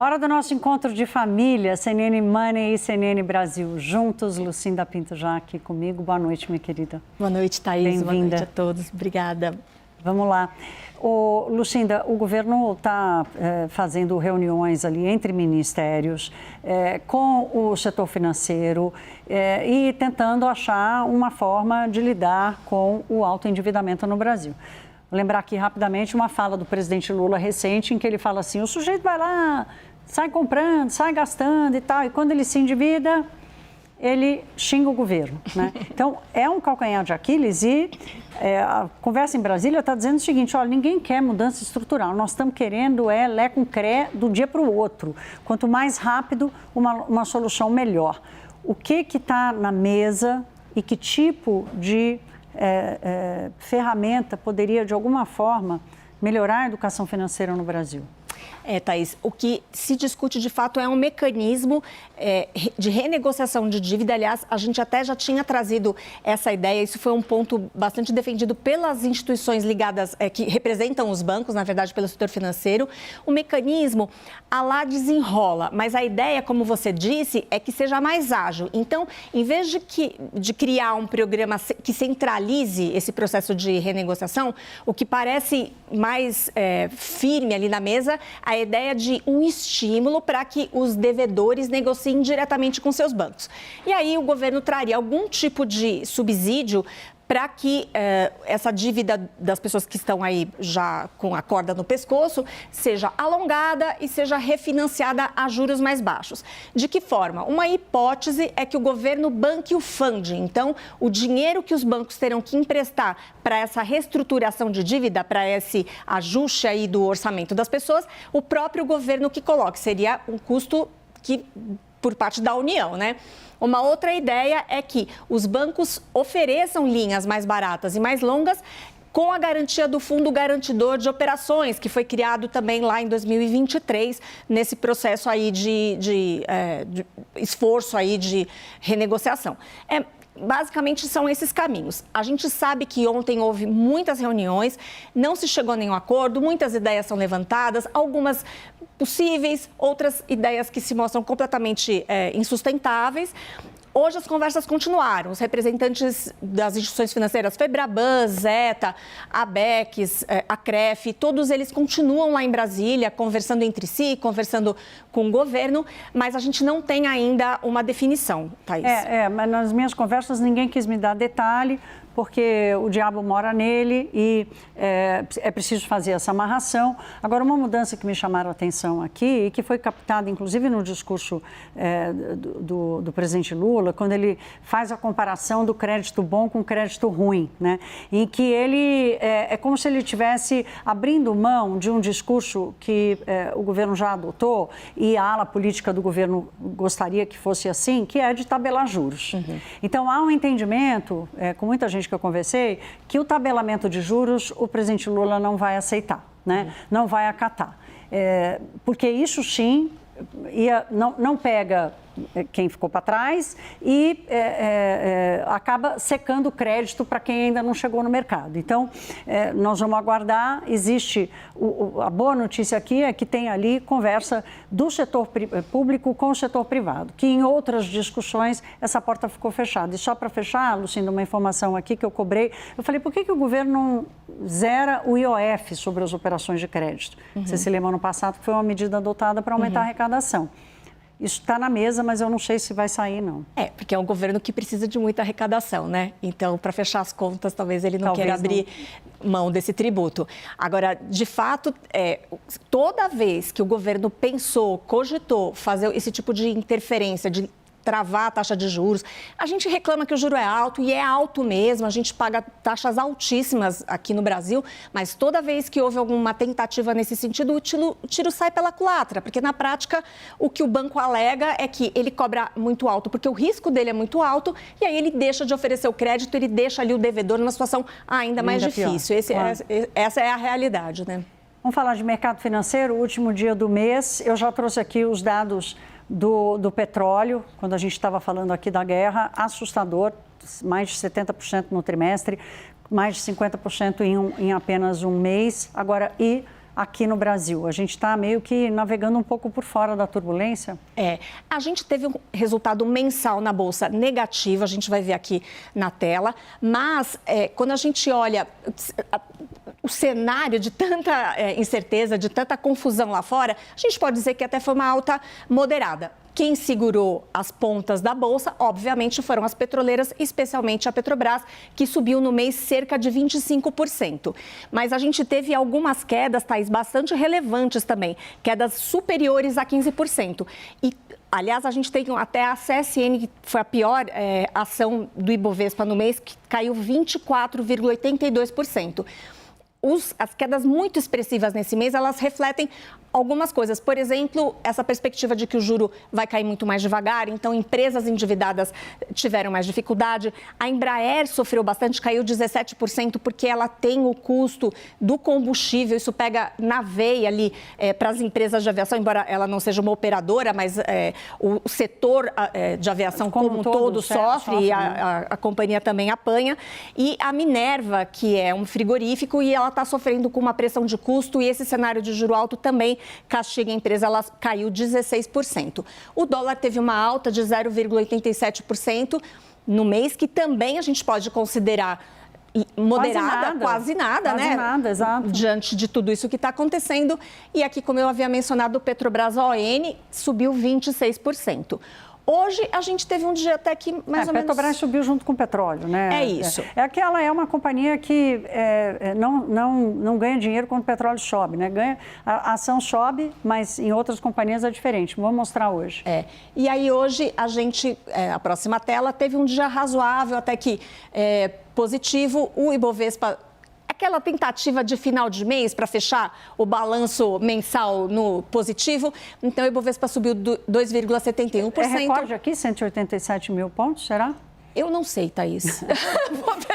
Hora do nosso encontro de família, CNN Money e CNN Brasil. Juntos, Lucinda Pinto já aqui comigo. Boa noite, minha querida. Boa noite, Thaís. Bem-vinda. Boa noite a todos. Obrigada. Vamos lá. Lucinda, o governo está fazendo reuniões ali entre ministérios, com o setor financeiro e tentando achar uma forma de lidar com o alto endividamento no Brasil. Vou lembrar aqui rapidamente uma fala do presidente Lula recente, em que ele fala assim, o sujeito vai lá, sai comprando, sai gastando e tal, e quando ele se endivida, ele xinga o governo, né? Então, é um calcanhar de Aquiles e a conversa em Brasília está dizendo o seguinte, olha, ninguém quer mudança estrutural, nós estamos querendo lé com cré do dia para o outro. Quanto mais rápido, uma solução melhor. O que está na mesa e que tipo de ferramenta poderia, de alguma forma, melhorar a educação financeira no Brasil? Thaís, o que se discute de fato é um mecanismo de renegociação de dívida. Aliás, a gente até já tinha trazido essa ideia, isso foi um ponto bastante defendido pelas instituições ligadas, que representam os bancos, na verdade, pelo setor financeiro. O mecanismo, desenrola, mas a ideia, como você disse, é que seja mais ágil. Então, em vez de criar um programa que centralize esse processo de renegociação, o que parece mais firme ali na mesa, a ideia de um estímulo para que os devedores negociem diretamente com seus bancos. E aí o governo traria algum tipo de subsídio para que essa dívida das pessoas que estão aí já com a corda no pescoço seja alongada e seja refinanciada a juros mais baixos. De que forma? Uma hipótese é que o governo banque o funding. Então, o dinheiro que os bancos terão que emprestar para essa reestruturação de dívida, para esse ajuste aí do orçamento das pessoas, o próprio governo que coloque. Seria um custo por parte da União, né? Uma outra ideia é que os bancos ofereçam linhas mais baratas e mais longas com a garantia do Fundo Garantidor de Operações, que foi criado também lá em 2023, nesse processo aí de esforço aí de renegociação. Basicamente, são esses caminhos. A gente sabe que ontem houve muitas reuniões, não se chegou a nenhum acordo, muitas ideias são levantadas, algumas possíveis, outras ideias que se mostram completamente insustentáveis. Hoje as conversas continuaram. Os representantes das instituições financeiras, Febraban, Zeta, Abecs, a CREF, todos eles continuam lá em Brasília, conversando entre si, conversando com o governo, mas a gente não tem ainda uma definição, Thaís. Mas nas minhas conversas ninguém quis me dar detalhe, porque o diabo mora nele e é preciso fazer essa amarração. Agora, uma mudança que me chamaram a atenção aqui e que foi captada, inclusive, no discurso do presidente Lula, quando ele faz a comparação do crédito bom com o crédito ruim, né? Em que ele é como se ele estivesse abrindo mão de um discurso que o governo já adotou e a ala política do governo gostaria que fosse assim, que é de tabelar juros. Uhum. Então, há um entendimento, com muita gente que eu conversei, que o tabelamento de juros o presidente Lula não vai aceitar, né? Não vai acatar. Porque isso sim não pega quem ficou para trás e acaba secando o crédito para quem ainda não chegou no mercado. Então, nós vamos aguardar. Existe, a boa notícia aqui é que tem ali conversa do setor público com o setor privado, que em outras discussões essa porta ficou fechada. E só para fechar, Lucinda, uma informação aqui que eu cobrei, eu falei, por que o governo não zera o IOF sobre as operações de crédito? Uhum. Você se lembra, ano passado, que foi uma medida adotada para aumentar a arrecadação. Isso está na mesa, mas eu não sei se vai sair, não. Porque é um governo que precisa de muita arrecadação, né? Então, para fechar as contas, talvez ele não queira abrir mão desse tributo. Agora, de fato, toda vez que o governo pensou, cogitou fazer esse tipo de interferência, de travar a taxa de juros. A gente reclama que o juro é alto e é alto mesmo, a gente paga taxas altíssimas aqui no Brasil, mas toda vez que houve alguma tentativa nesse sentido, o tiro sai pela culatra, porque na prática o que o banco alega é que ele cobra muito alto, porque o risco dele é muito alto e aí ele deixa de oferecer o crédito, ele deixa ali o devedor numa situação ainda mais difícil. Essa é a realidade, né? Vamos falar de mercado financeiro, último dia do mês. Eu já trouxe aqui os dados do petróleo, quando a gente estava falando aqui da guerra, assustador, mais de 70% no trimestre, mais de 50% em apenas um mês. Agora, e aqui no Brasil? A gente está meio que navegando um pouco por fora da turbulência? A gente teve um resultado mensal na Bolsa negativo, a gente vai ver aqui na tela, mas quando a gente olha o cenário de tanta incerteza, de tanta confusão lá fora, a gente pode dizer que até foi uma alta moderada. Quem segurou as pontas da Bolsa, obviamente, foram as petroleiras, especialmente a Petrobras, que subiu no mês cerca de 25%. Mas a gente teve algumas quedas, Thaís, bastante relevantes também, quedas superiores a 15%. E, aliás, a gente tem até a CSN, que foi a pior ação do Ibovespa no mês, que caiu 24,82%. As quedas muito expressivas nesse mês, elas refletem algumas coisas. Por exemplo, essa perspectiva de que o juro vai cair muito mais devagar, então empresas endividadas tiveram mais dificuldade. A Embraer sofreu bastante, caiu 17%, porque ela tem o custo do combustível, isso pega na veia ali para as empresas de aviação, embora ela não seja uma operadora, mas o setor de aviação como um todo sofre e a companhia também apanha. E a Minerva, que é um frigorífico, e ela está sofrendo com uma pressão de custo, e esse cenário de juro alto também castiga a empresa, ela caiu 16%. O dólar teve uma alta de 0,87% no mês, que também a gente pode considerar moderada, quase nada, né? Quase nada, exato. Diante de tudo isso que está acontecendo. E aqui, como eu havia mencionado, o Petrobras ON subiu 26%. Hoje, a gente teve um dia até que mais ou menos... A Petrobras subiu junto com o petróleo, né? É isso. Ela é uma companhia que não ganha dinheiro quando o petróleo sobe, né? A ação sobe, mas em outras companhias é diferente. Vamos mostrar hoje. E aí, hoje, a gente, a próxima tela, teve um dia razoável, até que positivo. O Ibovespa... Aquela tentativa de final de mês para fechar o balanço mensal no positivo. Então, o Ibovespa subiu 2,71%. É recorde aqui, 187 mil pontos, será? Eu não sei, Thaís.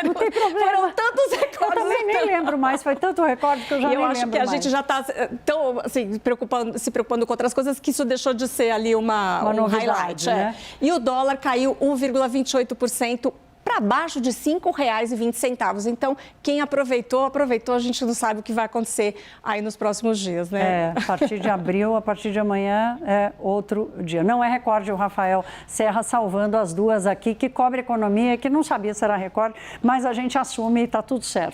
Não tem problema. Foram tantos recordes. Eu também nem lembro mais, foi tanto recorde que eu já nem lembro mais. Eu acho que a gente já está tão assim, se preocupando com outras coisas que isso deixou de ser ali um highlight. Né? E o dólar caiu 1,28%. Para baixo de R$ 5,20. Então, quem aproveitou, a gente não sabe o que vai acontecer aí nos próximos dias, né? A partir de abril, a partir de amanhã é outro dia. Não é recorde o Rafael Serra salvando as duas aqui, que cobre economia, que não sabia se era recorde, mas a gente assume e está tudo certo.